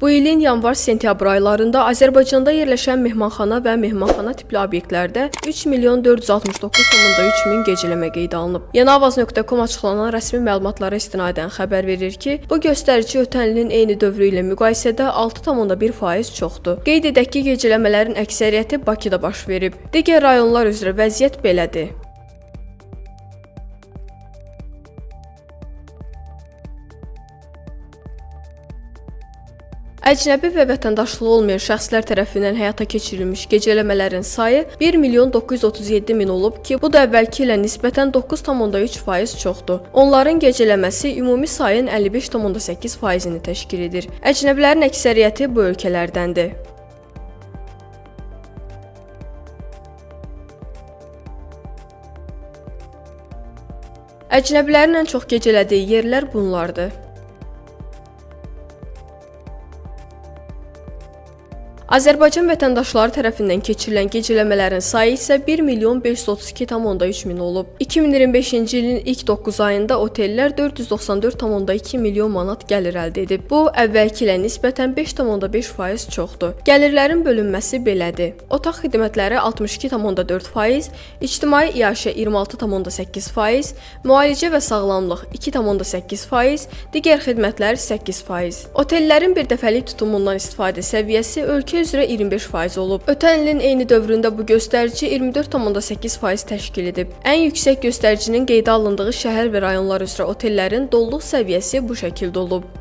Bu ilin yanvar-sentyabr aylarında Azərbaycanda yerləşən mehmanxana və mehmanxana tipli obyektlərdə 3.469.3 min gecələmə qeydə alınıb. Yanavaz.com açıqlanan rəsmi məlumatlara istinadən xəbər verir ki, bu göstərici ötən ilin eyni dövrü ilə müqayisədə 6.1% çoxdur. Qeyd edək ki, gecələmələrin əksəriyyəti Bakıda baş verib. Digər rayonlar üzrə vəziyyət belədir. Əcnəbi və vətəndaşlığı olmayan şəxslər tərəfindən həyata keçirilmiş gecələmələrin sayı 1.937.000 olub ki, bu da əvvəlki ilə nisbətən 9.3% çoxdur. Onların gecələməsi ümumi sayın 55.8%-ni təşkil edir. Əcnəbilərin əksəriyyəti bu ölkələrdəndir. Əcnəbilərin ən çox gecələdiyi yerlər bunlardır. Azərbaycan vətəndaşları tərəfindən keçirilən gecələmələrin sayı isə 1.532.3 olub. 2025-ci ilin ilk 9 ayında otellər 494.2 milyon manat gəlir əldə edib. Bu, əvvəlki ilə nisbətən 5.5% çoxdur. Gəlirlərin bölünməsi belədir. Otaq xidmətləri 62.4%, ictimai iaşə 26.8%, müalicə və sağlamlıq 2.8%, digər xidmətlər 8%. Otellərin birdəfəlik tutumundan istifadə səviyyəsi ölkə üzrə 25% olub. Ötən ilin eyni dövründə bu göstərici 24.8% təşkil edib. Ən yüksək göstəricinin qeydə alındığı şəhər və rayonlar üzrə otellərin doluluq səviyyəsi bu şəkildə olub.